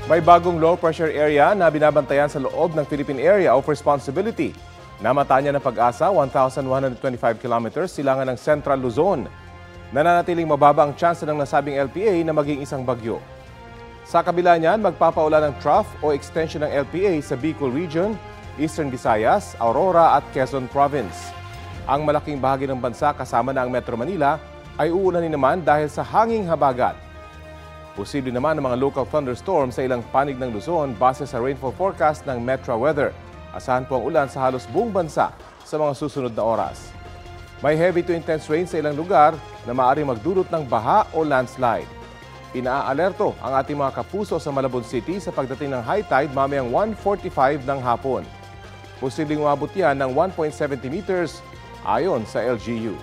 May bagong low pressure area na binabantayan sa loob ng Philippine Area of Responsibility. Namata niya ng Pag-asa, 1,125 kilometers silangan ng Central Luzon. Nananatiling mababa ang tsansa ng nasabing LPA na maging isang bagyo. Sa kabila niyan, magpapaulan ng trough o extension ng LPA sa Bicol Region, Eastern Visayas, Aurora at Quezon Province. Ang malaking bahagi ng bansa kasama na ang Metro Manila ay uulanin naman dahil sa hanging habagat. Posible naman ang mga local thunderstorms sa ilang panig ng Luzon base sa rainfall forecast ng Metro Weather. Asahan po ang ulan sa halos buong bansa sa mga susunod na oras. May heavy to intense rain sa ilang lugar na maaaring magdulot ng baha o landslide. Inaalerto ang ating mga kapuso sa Malabon City sa pagdating ng high tide mamayang 1:45 ng hapon. Posibleng umabot yan ng 1.70 meters ayon sa LGU.